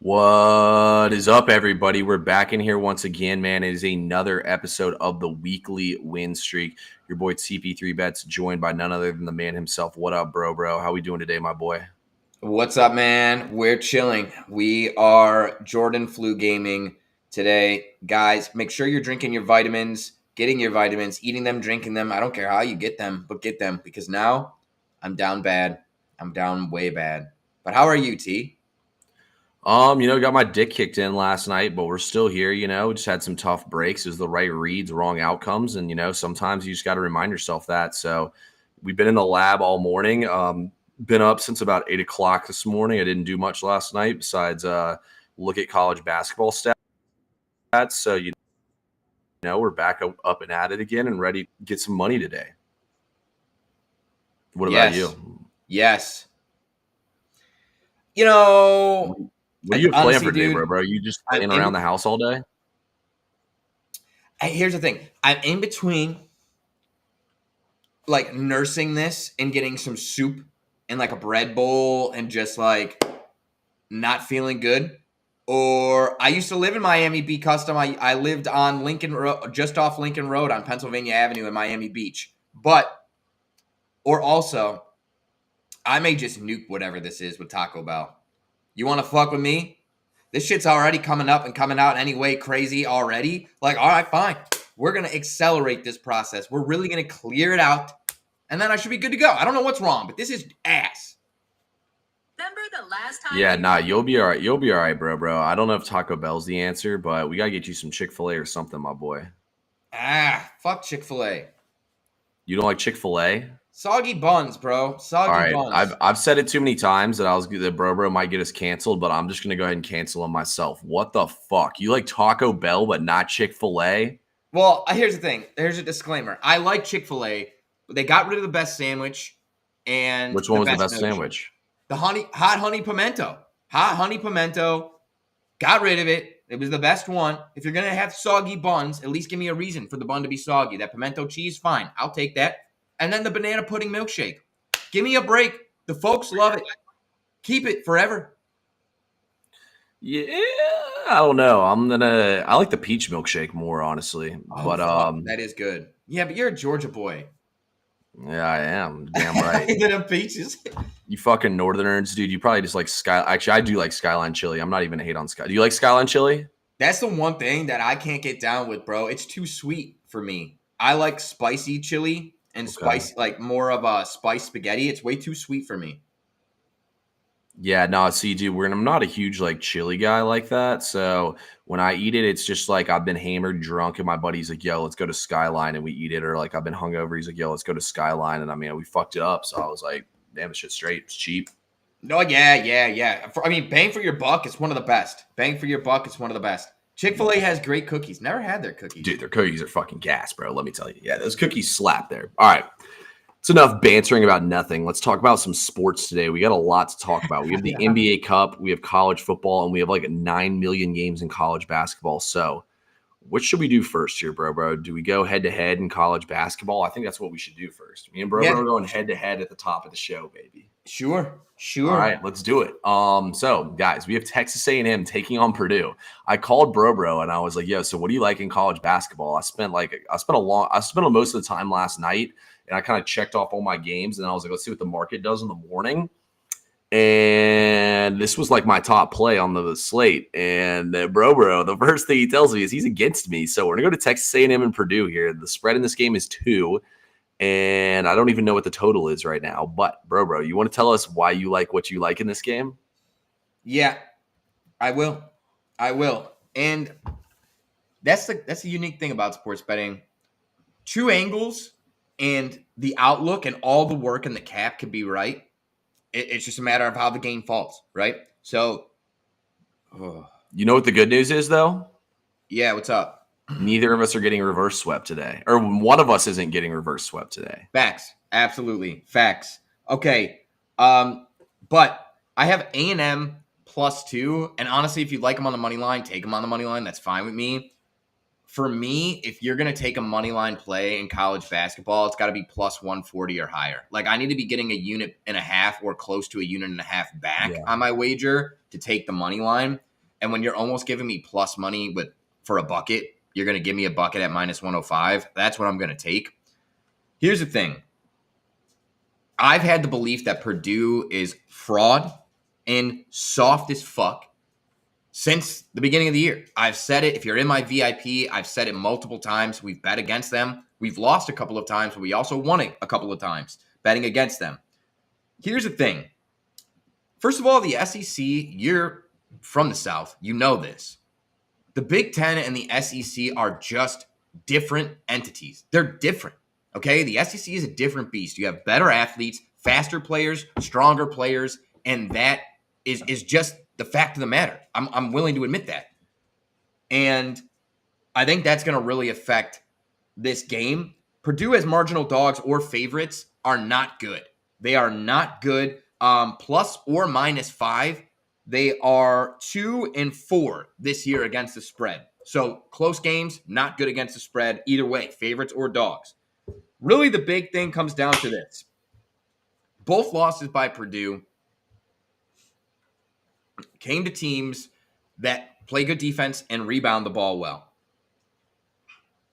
What is up, everybody? We're back in here once again, man. It is another episode of the weekly win streak. Your boy CP3 Bets, joined by none other than the man himself. What up, bro? How we doing today, my boy? What's up, man? We're chilling. We are Jordan Flu Gaming today. Guys, make sure you're drinking your vitamins, getting your vitamins, eating them, drinking them. I don't care how you get them, but get them because now I'm down bad. I'm down way bad. But how are you, T? Got my dick kicked in last night, but we're still here, just had some tough breaks. It was the right reads, wrong outcomes. And, sometimes you just got to remind yourself that. So we've been in the lab all morning. Been up since about 8 o'clock this morning. I didn't do much last night besides look at college basketball stats. So, we're back up and at it again and ready to get some money today. What about you? Yes. What are you playing for today, bro? Are you just playing around the house all day? Here's the thing. I'm in between like nursing this and getting some soup and like a bread bowl and just like not feeling good. Or I used to live in Miami Beach Custom. I lived on Lincoln Road, just off Lincoln Road on Pennsylvania Avenue in Miami Beach. Or also, I may just nuke whatever this is with Taco Bell. You want to fuck with me? This shit's already coming up and coming out anyway, crazy already. Like, all right, fine. We're going to accelerate this process. We're really going to clear it out. And then I should be good to go. I don't know what's wrong, but this is ass. Remember the last time? Yeah, you'll be all right. You'll be all right, bro. I don't know if Taco Bell's the answer, but we got to get you some Chick-fil-A or something, my boy. Fuck Chick-fil-A. You don't like Chick-fil-A? Soggy buns, bro. Soggy buns. I've said it too many times that bro might get us canceled, but I'm just gonna go ahead and cancel him myself. What the fuck? You like Taco Bell but not Chick-fil-A? Well, here's the thing. Here's a disclaimer. I like Chick-fil-A, but they got rid of the best sandwich. And which one was the best sandwich? The hot honey pimento. Hot honey pimento. Got rid of it. It was the best one. If you're gonna have soggy buns, at least give me a reason for the bun to be soggy. That pimento cheese, fine. I'll take that. And then the banana pudding milkshake. Give me a break. The folks love it. Keep it forever. Yeah, I don't know. I like the peach milkshake more, honestly. But that is good. Yeah, but you're a Georgia boy. Yeah, I am. Damn right. The peaches. You fucking Northerners, dude. You probably just like Actually, I do like Skyline chili. I'm not even a hate on Sky. Do you like Skyline chili? That's the one thing that I can't get down with, bro. It's too sweet for me. I like spicy chili. And spice, like more of a spiced spaghetti. It's way too sweet for me. Yeah, no, see, dude, I'm not a huge like chili guy like that. So when I eat it, it's just like I've been hammered, drunk, and my buddy's like, yo, let's go to Skyline and we eat it. Or like I've been hungover. He's like, yo, let's go to Skyline. And I mean, we fucked it up. So I was like, damn, this shit's straight. It's cheap. No, yeah. I mean, bang for your buck, it's one of the best. Bang for your buck, it's one of the best. Chick-fil-A has great cookies. Never had their cookies. Dude, their cookies are fucking gas, bro. Let me tell you. Yeah, those cookies slap there. All right. It's enough bantering about nothing. Let's talk about some sports today. We got a lot to talk about. We have the NBA Cup, we have college football, and we have like 9 million games in college basketball. So what should we do first here, bro? Do we go head-to-head in college basketball? I think that's what we should do first. Me and bro are going head-to-head at the top of the show, baby. Sure. All right, let's do it. So guys, we have Texas A&M taking on Purdue. I called bro and I was like, yo, so what do you like in college basketball? I spent most of the time last night and I kind of checked off all my games and I was like, let's see what the market does in the morning. And this was like my top play on the slate. And bro, the first thing he tells me is he's against me. So we're gonna go to Texas A&M and Purdue here. The spread in this game is 2. And I don't even know what the total is right now. But, bro, you want to tell us why you like what you like in this game? Yeah, I will. And that's the unique thing about sports betting. 2 angles and the outlook and all the work and the cap can be right. It's just a matter of how the game falls, right? So. You know what the good news is, though? Yeah, what's up? Neither of us are getting reverse swept today. Or one of us isn't getting reverse swept today. Facts. Absolutely. Facts. Okay. But I have A&M +2. And honestly, if you like them on the money line, take them on the money line. That's fine with me. For me, if you're going to take a money line play in college basketball, it's got to be +140 or higher. Like I need to be getting 1.5 units or close to 1.5 units back on my wager to take the money line. And when you're almost giving me plus money for a bucket, you're going to give me a bucket at minus 105. That's what I'm going to take. Here's the thing. I've had the belief that Purdue is fraud and soft as fuck since the beginning of the year. I've said it. If you're in my VIP, I've said it multiple times. We've bet against them. We've lost a couple of times, but we also won it a couple of times betting against them. Here's the thing. First of all, the SEC, you're from the South. You know this. The Big Ten and the SEC are just different entities. They're different, okay? The SEC is a different beast. You have better athletes, faster players, stronger players, and that is just the fact of the matter. I'm willing to admit that. And I think that's going to really affect this game. Purdue as marginal dogs or favorites are not good. They are not good. Plus or minus 5. They are 2 and 4 this year against the spread. So close games, not good against the spread. Either way, favorites or dogs. Really, the big thing comes down to this. Both losses by Purdue came to teams that play good defense and rebound the ball well.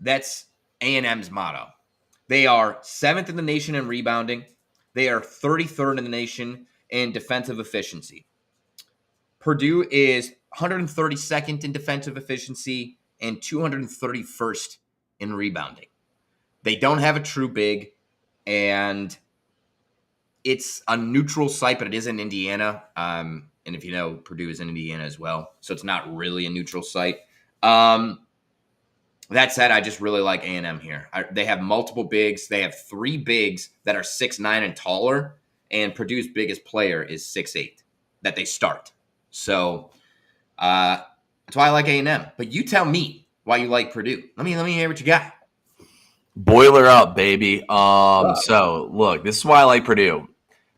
That's A&M's motto. They are 7th in the nation in rebounding. They are 33rd in the nation in defensive efficiency. Purdue is 132nd in defensive efficiency and 231st in rebounding. They don't have a true big, and it's a neutral site, but it is in Indiana. And if you know, Purdue is in Indiana as well, so it's not really a neutral site. That said, I just really like A&M here. They have multiple bigs. They have 3 bigs that are 6'9" and taller, and Purdue's biggest player is 6'8" that they start. So that's why I like A&M. But you tell me why you like Purdue. Let me hear what you got. Boiler up, baby. So look, this is why I like Purdue.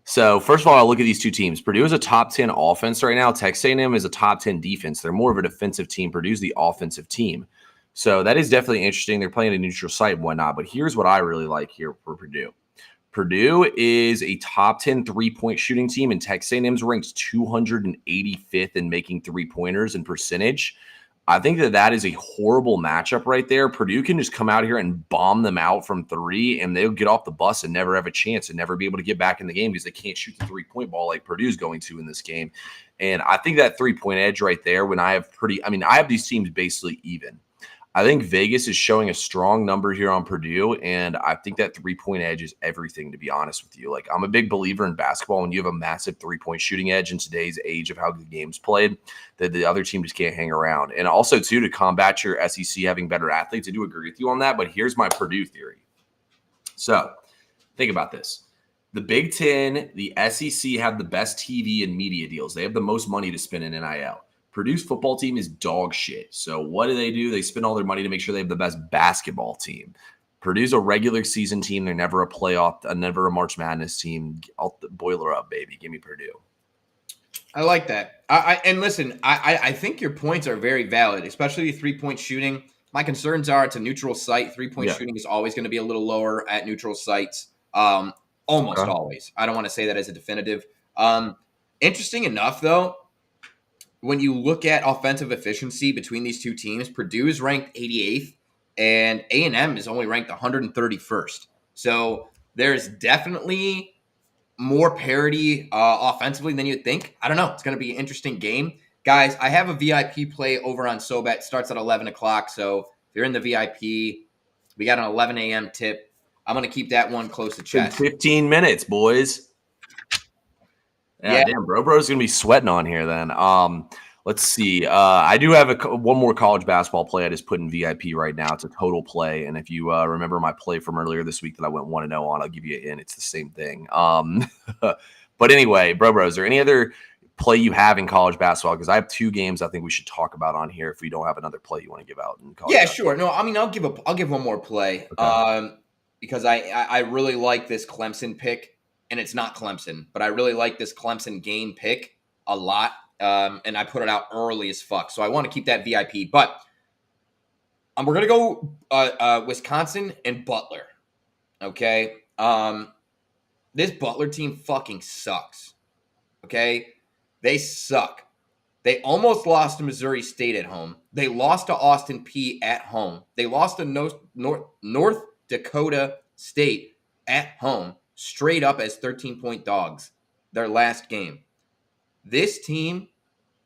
So first of all, I'll look at these two teams. Purdue is a top 10 offense right now. Texas A&M is a top 10 defense. They're more of a defensive team. Purdue's the offensive team. So that is definitely interesting. They're playing a neutral site and whatnot. But here's what I really like here for Purdue. Purdue is a top 10 3-point shooting team, and Texas A&M's ranked 285th in making three-pointers in percentage. I think that is a horrible matchup right there. Purdue can just come out here and bomb them out from 3, and they'll get off the bus and never have a chance and never be able to get back in the game because they can't shoot the three-point ball like Purdue's going to in this game. And I think that three-point edge right there, I have these teams basically even. I think Vegas is showing a strong number here on Purdue, and I think that three-point edge is everything, to be honest with you. Like, I'm a big believer in basketball. When you have a massive three-point shooting edge in today's age of how the game's played, that the other team just can't hang around. And also, too, to combat your SEC having better athletes, I do agree with you on that, but here's my Purdue theory. So, think about this. The Big Ten, the SEC have the best TV and media deals. They have the most money to spend in NIL. Purdue's football team is dog shit. So what do? They spend all their money to make sure they have the best basketball team. Purdue's a regular season team. They're never a playoff, never a March Madness team. I'll boiler up, baby. Give me Purdue. I like that. And listen, I think your points are very valid, especially three-point shooting. My concerns are it's a neutral site. Three-point shooting is always going to be a little lower at neutral sites. Almost always. I don't want to say that as a definitive. Interesting enough, though, when you look at offensive efficiency between these two teams, Purdue is ranked 88th and A&M is only ranked 131st. So there's definitely more parity offensively than you'd think. I don't know. It's going to be an interesting game. Guys, I have a VIP play over on SoBet. Starts at 11 o'clock. So if you're in the VIP, we got an 11 a.m. tip. I'm going to keep that one close to chest. 15 minutes, boys. Yeah, damn, bro's gonna be sweating on here then. Let's see. I do have one more college basketball play I just put in VIP right now. It's a total play, and if you remember my play from earlier this week that I went 1-0 on, I'll give you in. It's the same thing. But anyway, bro, is there any other play you have in college basketball? Because I have 2 games I think we should talk about on here. If we don't have another play you want to give out in college. Yeah, sure. No, I mean I'll give one more play. Okay. Because I really like this Clemson pick. And it's not Clemson, but I really like this Clemson game pick a lot. And I put it out early as fuck. So I want to keep that VIP. But we're going to go Wisconsin and Butler. Okay? This Butler team fucking sucks. Okay? They suck. They almost lost to Missouri State at home. They lost to Austin Peay at home. They lost to North Dakota State at home, straight up as 13-point dogs, their last game. This team,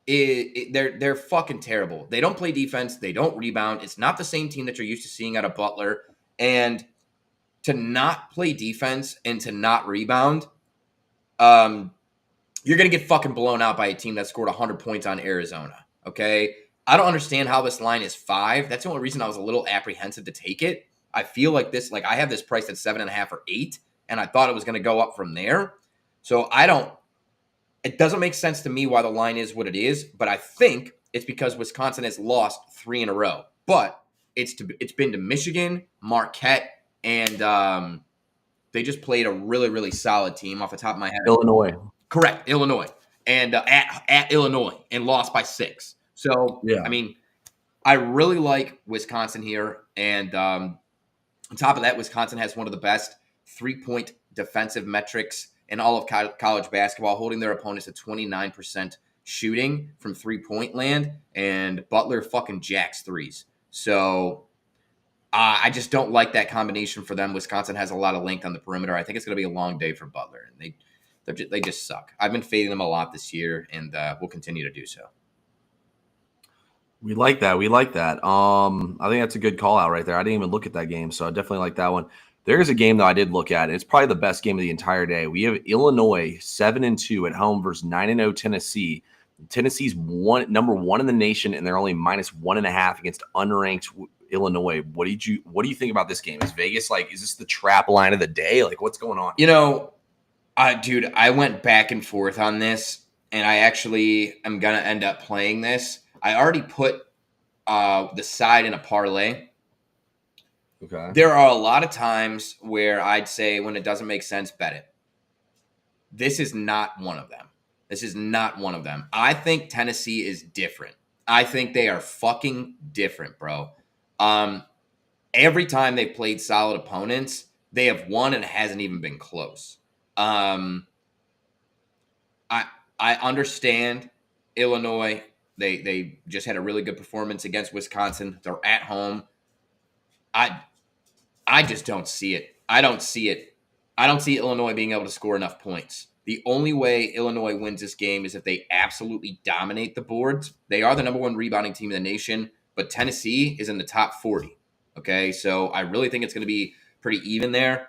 they're fucking terrible. They don't play defense. They don't rebound. It's not the same team that you're used to seeing out of Butler. And to not play defense and to not rebound, you're going to get fucking blown out by a team that scored 100 points on Arizona, okay? I don't understand how this line is 5. That's the only reason I was a little apprehensive to take it. I feel like this, like I have this priced at 7.5 or 8, and I thought it was going to go up from there. So it doesn't make sense to me why the line is what it is, but I think it's because Wisconsin has lost 3 in a row. But it's been to Michigan, Marquette, and they just played a really, really solid team off the top of my head. Illinois. Correct, Illinois. And at Illinois and lost by 6. So, yeah. I mean, I really like Wisconsin here. And on top of that, Wisconsin has one of the best 3-point defensive metrics in all of college basketball, holding their opponents at 29% shooting from 3-point land. And Butler fucking jacks threes. So I just don't like that combination for them. Wisconsin has a lot of length on the perimeter. I think it's going to be a long day for Butler. And they just suck. I've been fading them a lot this year, and we'll continue to do so. We like that. I think that's a good call out right there. I didn't even look at that game, so I definitely like that one. There's a game that I did look at. It's probably the best game of the entire day. We have Illinois 7-2 at home versus 9-0 Tennessee. Tennessee's number 1 in the nation, and they're only -1.5 against unranked Illinois. What do you think about this game? Is Vegas is this the trap line of the day? Like, what's going on? Dude, I went back and forth on this, and I actually am going to end up playing this. I already put the side in a parlay. Okay. There are a lot of times where I'd say when it doesn't make sense, bet it. This is not one of them. I think Tennessee is different. I think they are fucking different, bro. Every time they've played solid opponents, they have won and it hasn't even been close. I understand Illinois. They just had a really good performance against Wisconsin. They're at home. I just don't see it. I don't see Illinois being able to score enough points. The only way Illinois wins this game is if they absolutely dominate the boards. They are the number 1 rebounding team in the nation, but Tennessee is in the top 40. Okay, so I really think it's going to be pretty even there.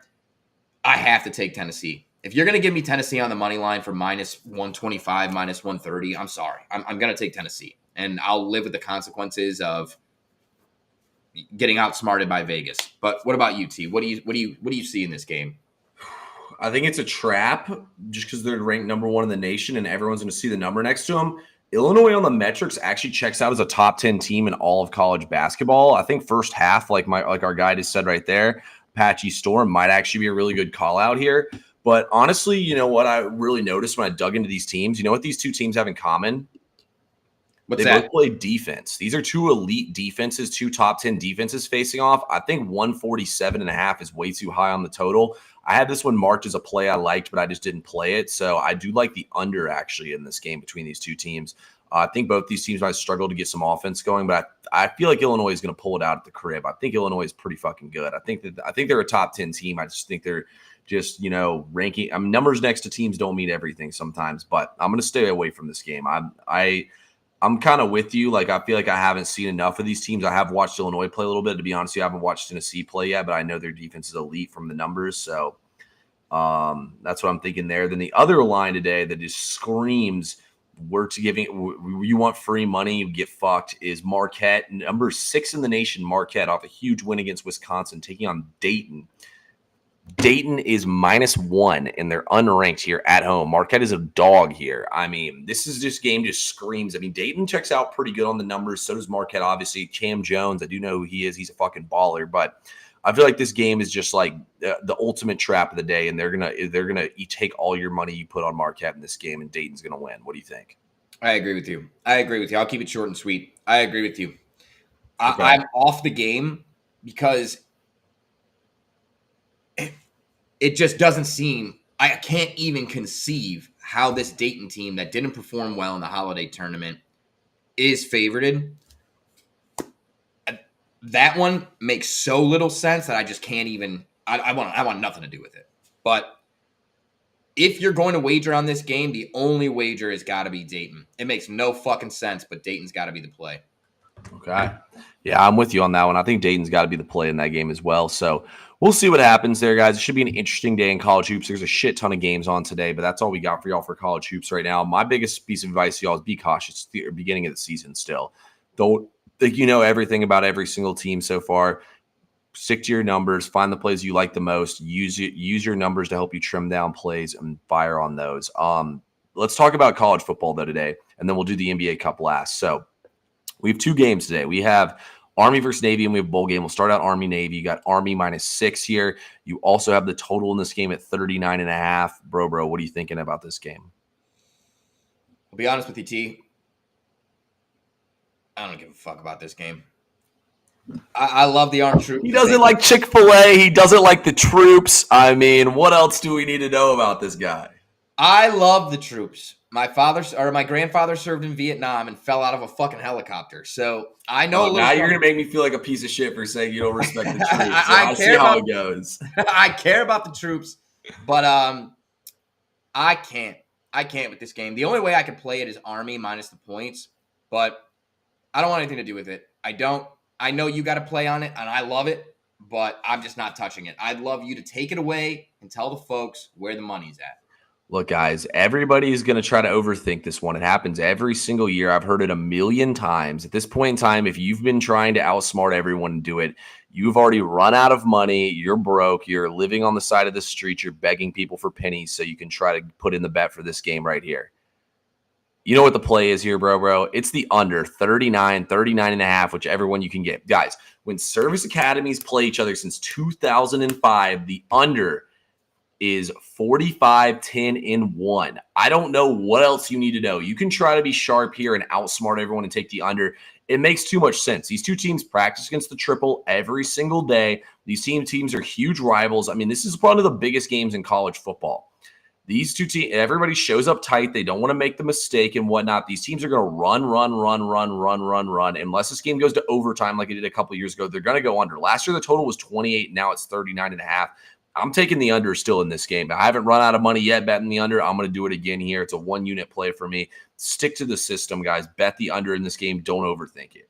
I have to take Tennessee. If you're going to give me Tennessee on the money line for -125, -130, I'm sorry. I'm going to take Tennessee, and I'll live with the consequences of getting outsmarted by Vegas. But what about you, T? What do you see in this game? I think it's a trap just because they're ranked number 1 in the nation, and everyone's going to see the number next to them. Illinois on the metrics actually checks out as a top 10 team in all of college basketball. I think first half, like our guy just said right there, Apache Storm might actually be a really good call out here. But honestly, you know what I really noticed when I dug into these teams? You know what these two teams have in common? What's they that? both play defense. These are 2 elite defenses, 2 top 10 defenses facing off. I think 147.5 is way too high on the total. I had this one marked as a play I liked, but I just didn't play it. So I do like the under actually in this game between these 2 teams. I think both these teams might struggle to get some offense going, but I feel like Illinois is going to pull it out at the crib. I think Illinois is pretty fucking good. I think they're a top 10 team. I just think they're just, ranking. Numbers next to teams don't mean everything sometimes, but I'm going to stay away from this game. I'm kind of with you. Like, I feel like I haven't seen enough of these teams. I have watched Illinois play a little bit. To be honest with you, I haven't watched Tennessee play yet, but I know their defense is elite from the numbers. So that's what I'm thinking there. Then the other line today that just screams you want free money, you get fucked, is Marquette. Number 6 in the nation, Marquette, off a huge win against Wisconsin, taking on Dayton. Dayton is -1, and they're unranked here at home. Marquette is a dog here. I mean, this game just screams. I mean, Dayton checks out pretty good on the numbers. So does Marquette, obviously. Cam Jones, I do know who he is. He's a fucking baller. But I feel like this game is just like the ultimate trap of the day, and they're gonna take all your money you put on Marquette in this game, and Dayton's gonna win. What do you think? I agree with you. I'll keep it short and sweet. I agree with you. Okay. I'm off the game because it just doesn't seem – I can't even conceive how this Dayton team that didn't perform well in the holiday tournament is favorited. That one makes so little sense that I just can't even. I want nothing to do with it. But if you're going to wager on this game, the only wager has got to be Dayton. It makes no fucking sense, but Dayton's got to be the play. Okay. Yeah, I'm with you on that one. I think Dayton's got to be the play in that game as well. So we'll see what happens there, guys. It should be an interesting day in college hoops. There's a shit ton of games on today, but that's all we got for y'all for college hoops right now. My biggest piece of advice to y'all is be cautious. It's the beginning of the season still. Don't think you know everything about every single team so far. Stick to your numbers. Find the plays you like the most. Use your numbers to help you trim down plays and fire on those. Let's talk about college football, though, today, and then we'll do the NBA Cup last. So we have two games today. We have Army versus Navy, and we have a bowl game. We'll start out Army-Navy. You got Army -6 here. You also have the total in this game at 39.5. Bro, what are you thinking about this game? I'll be honest with you, T. I don't give a fuck about this game. I love the armed troops. He doesn't like Chick-fil-A. He doesn't like the troops. I mean, what else do we need to know about this guy? I love the troops. My grandfather served in Vietnam and fell out of a fucking helicopter. So I know. Now you're gonna make me feel like a piece of shit for saying you don't respect the troops. I see how it goes. I care about the troops, but I can't with this game. The only way I can play it is Army minus the points, but I don't want anything to do with it. I don't. I know you got to play on it, and I love it, but I'm just not touching it. I'd love you to take it away and tell the folks where the money's at. Look, guys, everybody is going to try to overthink this one. It happens every single year. I've heard it a million times. At this point in time, if you've been trying to outsmart everyone and do it, you've already run out of money. You're broke. You're living on the side of the street. You're begging people for pennies so you can try to put in the bet for this game right here. You know what the play is here, bro? It's the under 39.5, whichever one you can get. Guys, when service academies play each other since 2005, the under is 45-10-1. I don't know what else you need to know. You can try to be sharp here and outsmart everyone and take the under. It makes too much sense. These two teams practice against the triple every single day. These teams are huge rivals. I mean, this is one of the biggest games in college football. These two teams, everybody shows up tight. They don't want to make the mistake and whatnot. These teams are going to run. Unless this game goes to overtime like it did a couple years ago, they're going to go under. Last year, the total was 28. Now it's 39.5. I'm taking the under still in this game. I haven't run out of money yet betting the under. I'm going to do it again here. It's a one-unit play for me. Stick to the system, guys. Bet the under in this game. Don't overthink it.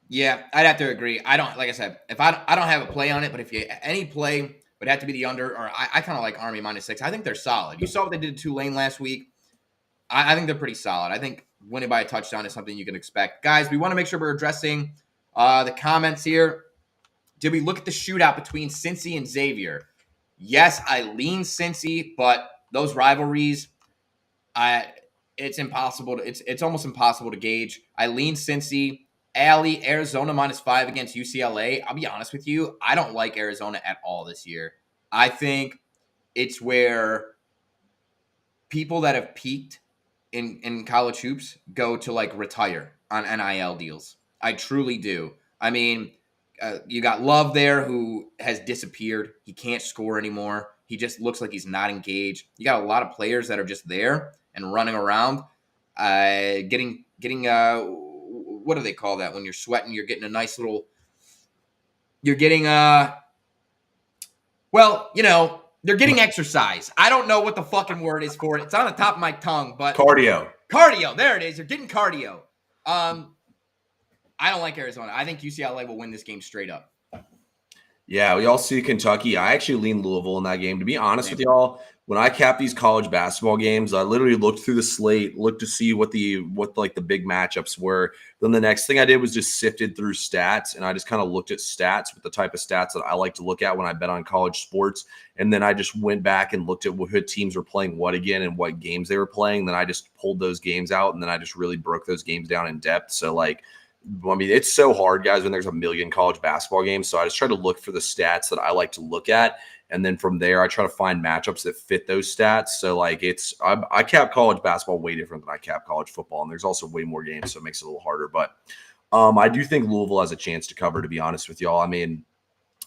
Yeah, I'd have to agree. I don't, like I said, if I don't have a play on it, but if you any play would have to be the under, or I kind of like Army -6. I think they're solid. You saw what they did to Tulane last week. I think they're pretty solid. I think winning by a touchdown is something you can expect. Guys, we want to make sure we're addressing the comments here. Did we look at the shootout between Cincy and Xavier? Yes, I lean Cincy, but those rivalries, it's impossible. It's almost impossible to gauge. I lean Cincy. Alley, Arizona -5 against UCLA. I'll be honest with you. I don't like Arizona at all this year. I think it's where people that have peaked in college hoops go to like retire on NIL deals. I truly do. I mean, you got Love there who has disappeared. He can't score anymore. He just looks like he's not engaged. You got a lot of players that are just there and running around, getting what do they call that when you're sweating? You're getting a nice little. You're getting well, you know, they're getting exercise. I don't know what the fucking word is for it. It's on the top of my tongue, but Cardio. There it is. You're getting cardio. I don't like Arizona. I think UCLA will win this game straight up. Yeah, we all see Kentucky. I actually lean Louisville in that game. To be honest with y'all, when I cap these college basketball games, I literally looked through the slate, looked to see what the big matchups were. Then the next thing I did was just sifted through stats, and I just kind of looked at stats with the type of stats that I like to look at when I bet on college sports. And then I just went back and looked at what teams were playing what again and what games they were playing. Then I just pulled those games out, and then I just really broke those games down in depth. So like, I mean, it's so hard, guys, when there's a million college basketball games. So I just try to look for the stats that I like to look at. And then from there, I try to find matchups that fit those stats. So like I cap college basketball way different than I cap college football. And there's also way more games, so it makes it a little harder. But I do think Louisville has a chance to cover, to be honest with y'all. I mean,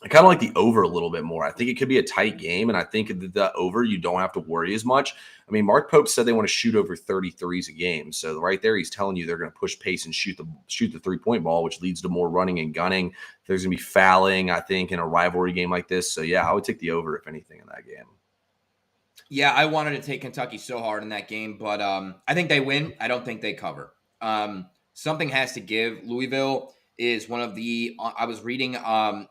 I kind of like the over a little bit more. I think it could be a tight game, and I think that the over, you don't have to worry as much. I mean, Mark Pope said they want to shoot over 33s a game. So right there, he's telling you they're going to push pace and shoot the 3-point ball, which leads to more running and gunning. There's going to be fouling, I think, in a rivalry game like this. So, yeah, I would take the over, if anything, in that game. Yeah, I wanted to take Kentucky so hard in that game, but I think they win. I don't think they cover. Something has to give. Louisville is one of the I was reading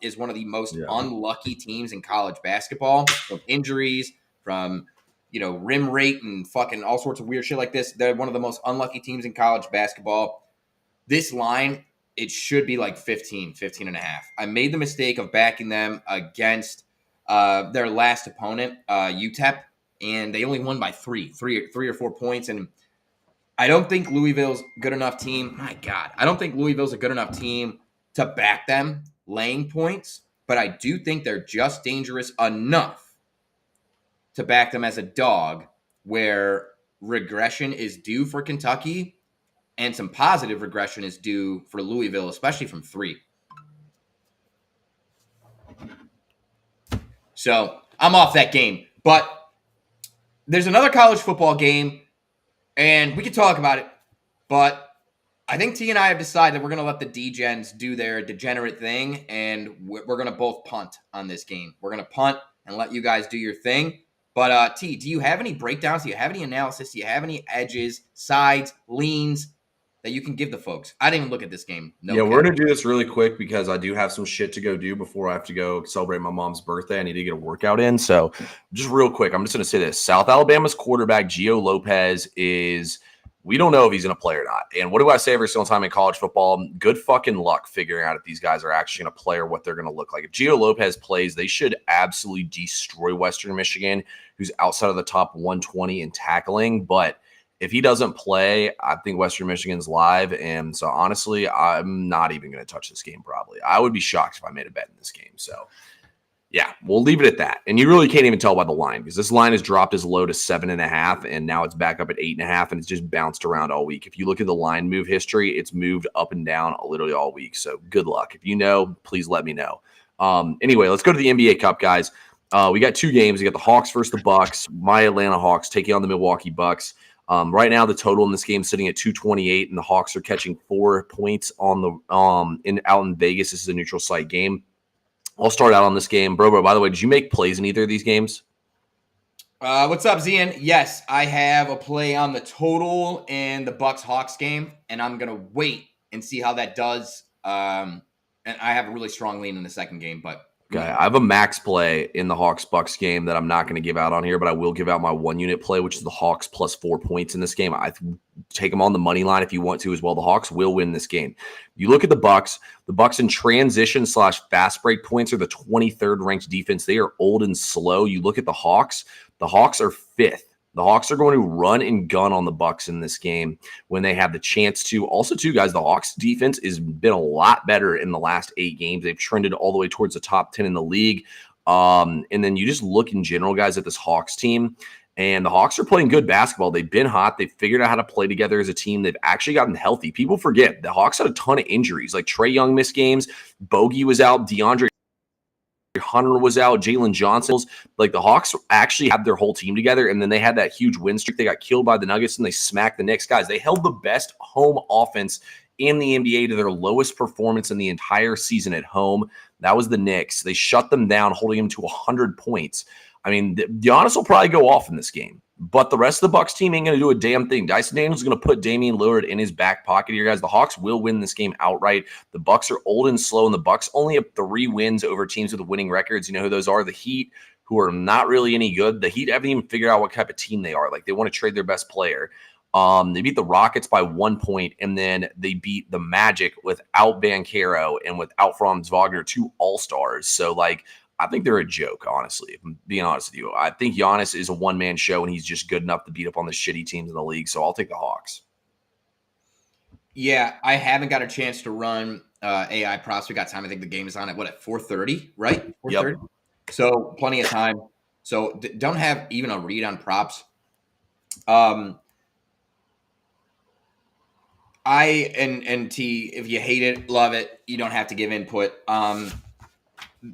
is one of the most unlucky teams in college basketball, from injuries, from rim rate and fucking all sorts of weird shit like this. They're one of the most unlucky teams in college basketball. This line, it should be like 15 and a half. I made the mistake of backing them against their last opponent, UTEP, and they only won by three or 4 points. And I don't think Louisville's good enough team. My God, I don't think Louisville's a good enough team to back them laying points, but I do think they're just dangerous enough to back them as a dog, where regression is due for Kentucky and some positive regression is due for Louisville, especially from 3. So I'm off that game, but there's another college football game, and we can talk about it, but I think T and I have decided we're going to let the D-Gens do their degenerate thing, and we're going to both punt on this game. We're going to punt and let you guys do your thing. But T, do you have any breakdowns? Do you have any analysis? Do you have any edges, sides, leans that you can give the folks? I didn't even look at this game. We're going to do this really quick because I do have some shit to go do before I have to go celebrate my mom's birthday. I need to get a workout in. So just real quick, I'm just going to say this. South Alabama's quarterback, Gio Lopez, we don't know if he's going to play or not. And what do I say every single time in college football? Good fucking luck figuring out if these guys are actually going to play or what they're going to look like. If Gio Lopez plays, they should absolutely destroy Western Michigan, who's outside of the top 120 in tackling. But if he doesn't play, I think Western Michigan's live. And so, honestly, I'm not even going to touch this game probably. I would be shocked if I made a bet in this game. So, yeah, we'll leave it at that. And you really can't even tell by the line because this line has dropped as low to 7.5, and now it's back up at 8.5, and it's just bounced around all week. If you look at the line move history, it's moved up and down literally all week. So, good luck. If you know, please let me know. Anyway, let's go to the NBA Cup, guys. We got 2 games. We got the Hawks versus the Bucks. My Atlanta Hawks taking on the Milwaukee Bucks. Right now, the total in this game is sitting at 228, and the Hawks are catching 4 points on the out in Vegas. This is a neutral site game. I'll start out on this game. Bro, by the way, did you make plays in either of these games? What's up, Zian? Yes, I have a play on the total in the Bucks-Hawks game, and I'm going to wait and see how that does. And I have a really strong lean in the second game, but okay, I have a max play in the Hawks-Bucks game that I'm not going to give out on here, but I will give out my 1-unit play, which is the Hawks plus 4 points in this game. I take them on the money line if you want to as well. The Hawks will win this game. You look at the Bucks in transition / fast break points are the 23rd ranked defense. They are old and slow. You look at the Hawks are 5th. The Hawks are going to run and gun on the Bucks in this game when they have the chance to. Also, too, guys, the Hawks defense has been a lot better in the last 8 games. They've trended all the way towards the top 10 in the league. And then you just look in general, guys, at this Hawks team, and the Hawks are playing good basketball. They've been hot. They've figured out how to play together as a team. They've actually gotten healthy. People forget the Hawks had a ton of injuries. Like Trae Young missed games. Bogey was out. DeAndre Hunter was out, Jalen Johnson. Like the Hawks actually had their whole team together, and then they had that huge win streak. They got killed by the Nuggets, and they smacked the Knicks. Guys, they held the best home offense in the NBA to their lowest performance in the entire season at home. That was the Knicks. They shut them down, holding them to 100 points. I mean, Giannis will probably go off in this game, but the rest of the Bucks team ain't going to do a damn thing. Dyson Daniels is going to put Damian Lillard in his back pocket here, guys. The Hawks will win this game outright. The Bucks are old and slow, and the Bucks only have 3 wins over teams with winning records. You know who those are? The Heat, who are not really any good. The Heat haven't even figured out what type of team they are. Like, they want to trade their best player. They beat the Rockets by 1 point, and then they beat the Magic without Banchero and without Franz Wagner, 2 all-stars. So, like, I think they're a joke, honestly, if I'm being honest with you. I think Giannis is a one-man show, and he's just good enough to beat up on the shitty teams in the league, so I'll take the Hawks. Yeah, I haven't got a chance to run AI props. We got time. I think the game is on at 4:30, right? 4:30. Yep. So plenty of time. So don't have even a read on props. And T, if you hate it, love it, you don't have to give input.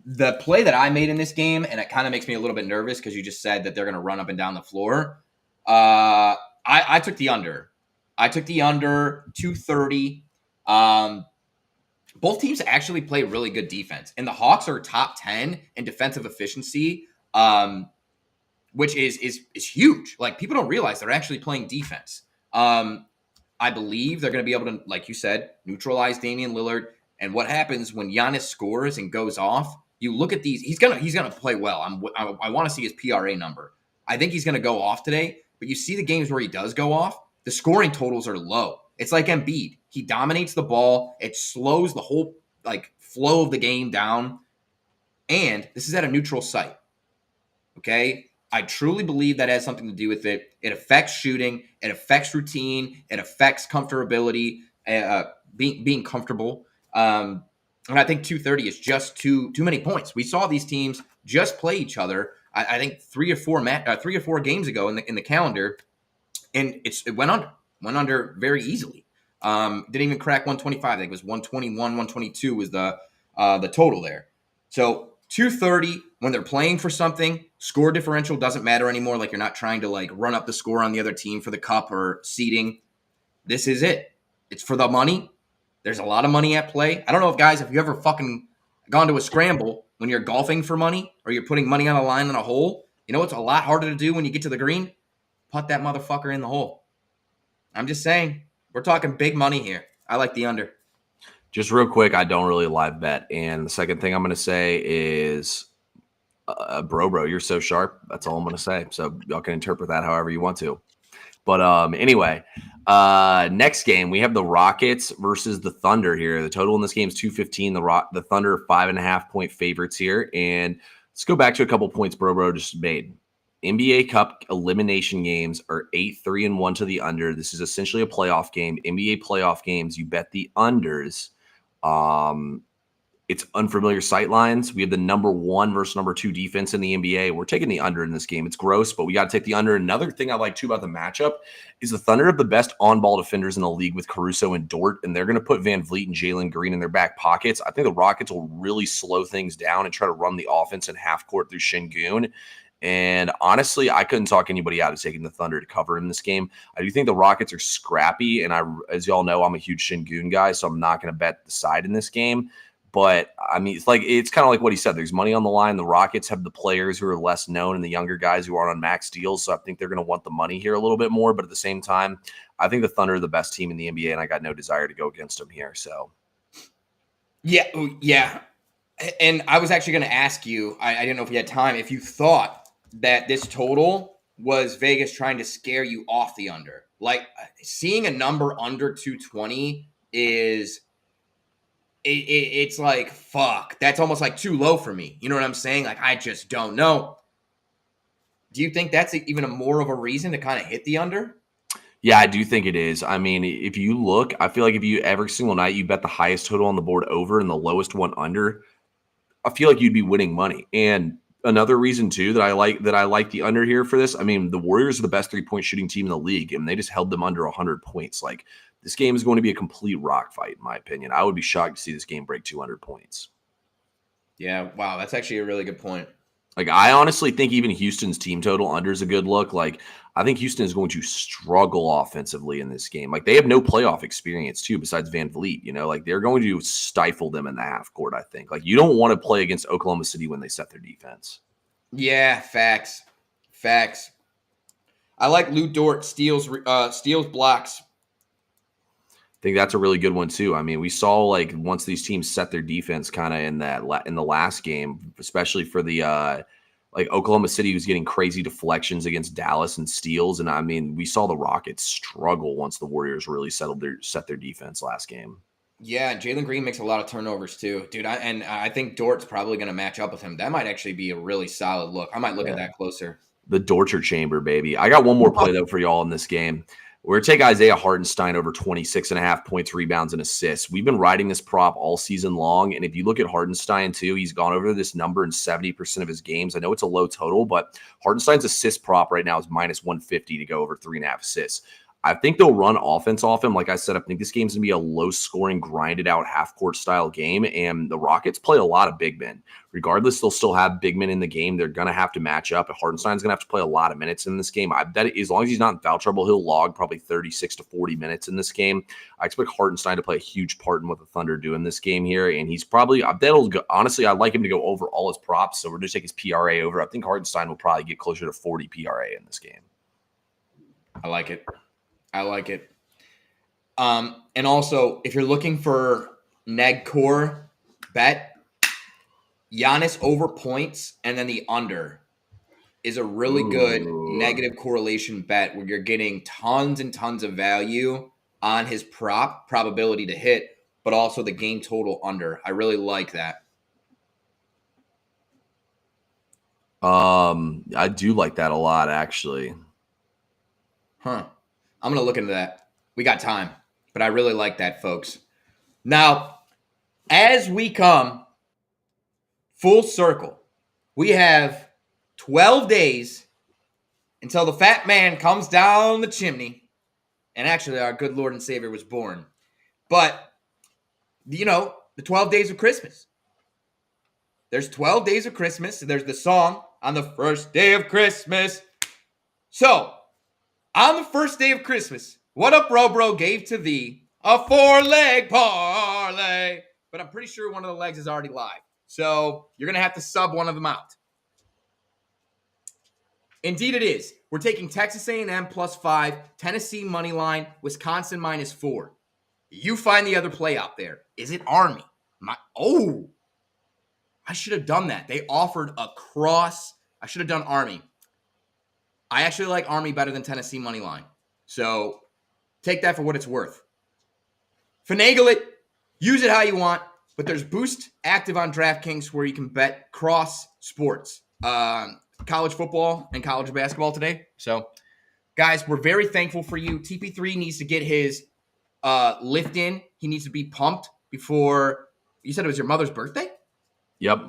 the play that I made in this game, and it kind of makes me a little bit nervous because you just said that they're going to run up and down the floor. I took the under. I took the under 230. Both teams actually play really good defense, and the Hawks are top 10 in defensive efficiency, which is huge. Like, people don't realize they're actually playing defense. I believe they're going to be able to, like you said, neutralize Damian Lillard. And what happens when Giannis scores and goes off? You look at these; he's gonna play well. I want to see his PRA number. I think he's gonna go off today. But you see the games where he does go off, the scoring totals are low. It's like Embiid; he dominates the ball. It slows the whole flow of the game down. And this is at a neutral site. Okay, I truly believe that has something to do with it. It affects shooting. It affects routine. It affects comfortability. Being comfortable. And I think 230 is just too many points. We saw these teams just play each other. I think 3 or 4 games ago in the calendar, and it went under very easily. Didn't even crack 125. I think it was 121, 122 was the total there. So 230 when they're playing for something, score differential doesn't matter anymore. Like, you're not trying to run up the score on the other team for the cup or seeding. This is it. It's for the money. There's a lot of money at play. I don't know if you ever fucking gone to a scramble when you're golfing for money or you're putting money on a line on a hole. You know what's a lot harder to do when you get to the green? Putt that motherfucker in the hole. I'm just saying, we're talking big money here. I like the under. Just real quick, I don't really live bet. And the second thing I'm going to say is, bro, you're so sharp. That's all I'm going to say. So y'all can interpret that however you want to. But anyway, next game, we have the Rockets versus the Thunder here. The total in this game is 215. The Thunder 5.5-point favorites here. And let's go back to a couple points bro just made. NBA Cup elimination games are 8-3-1 to the under. This is essentially a playoff game. NBA playoff games, you bet the unders. It's unfamiliar sight lines. We have the number 1 versus number 2 defense in the NBA. We're taking the under in this game. It's gross, but we got to take the under. Another thing I like, too, about the matchup is the Thunder have the best on-ball defenders in the league with Caruso and Dort, and they're going to put Van Vliet and Jalen Green in their back pockets. I think the Rockets will really slow things down and try to run the offense in half court through Şengün. And honestly, I couldn't talk anybody out of taking the Thunder to cover in this game. I do think the Rockets are scrappy, and as y'all know, I'm a huge Şengün guy, so I'm not going to bet the side in this game. But, I mean, it's kind of like what he said. There's money on the line. The Rockets have the players who are less known and the younger guys who are on max deals. So I think they're going to want the money here a little bit more. But at the same time, I think the Thunder are the best team in the NBA, and I got no desire to go against them here. So, yeah. And I was actually going to ask you, I didn't know if you had time, if you thought that this total was Vegas trying to scare you off the under. Like, seeing a number under 220 is... It's like, fuck, that's almost like too low for me. You know what I'm saying? Like, I just don't know. Do you think that's even a more of a reason to kind of hit the under? Yeah, I do think it is. I mean, if you look, I feel like if you every single night you bet the highest total on the board over and the lowest one under, I feel like you'd be winning money. And another reason too that I like the under here for this, I mean, the Warriors are the best 3-point shooting team in the league, and they just held them under 100 points. Like, this game is going to be a complete rock fight, in my opinion. I would be shocked to see this game break 200 points. Yeah, wow, that's actually a really good point. Like, I honestly think even Houston's team total under is a good look. Like, I think Houston is going to struggle offensively in this game. Like, they have no playoff experience, too, besides Van Vliet. You know, like, they're going to stifle them in the half court, I think. Like, you don't want to play against Oklahoma City when they set their defense. Yeah, facts. I like Lou Dort steals blocks. I think that's a really good one too. I mean, we saw like once these teams set their defense kind of in the last game, especially for the like Oklahoma City was getting crazy deflections against Dallas and steals, and I mean, we saw the Rockets struggle once the Warriors really set their defense last game. Yeah, Jalen Green makes a lot of turnovers too, dude. I think Dort's probably going to match up with him. That might actually be a really solid look. I might look at that closer. The torture chamber, baby. I got one more play though for y'all in this game. We're going to take Isaiah Hartenstein over 26.5 points, rebounds, and assists. We've been riding this prop all season long, and if you look at Hartenstein too, he's gone over this number in 70% of his games. I know it's a low total, but Hartenstein's assist prop right now is minus 150 to go over 3.5 assists. I think they'll run offense off him. Like I said, I think this game's going to be a low-scoring, grinded-out half-court style game, and the Rockets play a lot of big men. Regardless, they'll still have big men in the game. They're going to have to match up. Hartenstein's going to have to play a lot of minutes in this game. I bet as long as he's not in foul trouble, he'll log probably 36 to 40 minutes in this game. I expect Hartenstein to play a huge part in what the Thunder do in this game here, and he's probably honestly, I'd like him to go over all his props, so we're going to take his PRA over. I think Hartenstein will probably get closer to 40 PRA in this game. I like it. And also, if you're looking for neg core bet, Giannis over points and then the under is a really good negative correlation bet where you're getting tons and tons of value on his probability to hit, but also the game total under. I really like that. I do like that a lot, actually. I'm going to look into that. We got time, but I really like that, folks. Now, as we come full circle, we have 12 days until the fat man comes down the chimney. And actually, our good Lord and Savior was born. But, you know, the 12 days of Christmas. There's 12 days of Christmas. There's the song, On the First Day of Christmas. So, on the first day of Christmas, what up, bro gave to thee a 4-leg parlay. But I'm pretty sure one of the legs is already live. So you're going to have to sub one of them out. Indeed it is. We're taking Texas A&M +5, Tennessee money line, Wisconsin -4. You find the other play out there. Is it Army? I should have done that. They offered a cross. I should have done Army. I actually like Army better than Tennessee money line. So take that for what it's worth. Finagle it. Use it how you want. But there's Boost active on DraftKings where you can bet cross sports. College football and college basketball today. So, guys, we're very thankful for you. TP3 needs to get his lift in. He needs to be pumped before, you said it was your mother's birthday? Yep.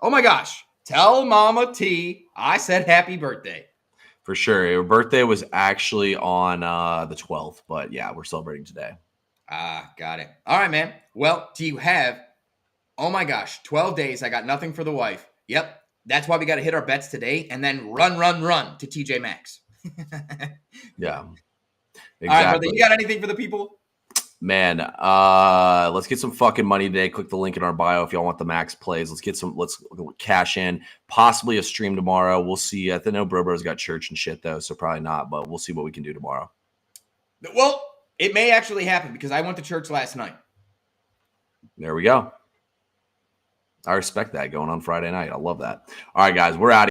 Oh, my gosh. Tell Mama T I said happy birthday. For sure. Her birthday was actually on the 12th, but yeah, we're celebrating today. Got it. All right, man. Well, do you have, oh my gosh, 12 days. I got nothing for the wife. Yep. That's why we got to hit our bets today and then run to TJ Maxx. Yeah. Exactly. All right, brother. You got anything for the people? Man, let's get some fucking money today. Click the link in our bio if y'all want the max plays. Let's cash in. Possibly a stream tomorrow. We'll see. I know Bro's got church and shit though, so probably not, but we'll see what we can do tomorrow. Well, it may actually happen because I went to church last night. There we go. I respect that going on Friday night. I love that. All right, guys, we're out of here.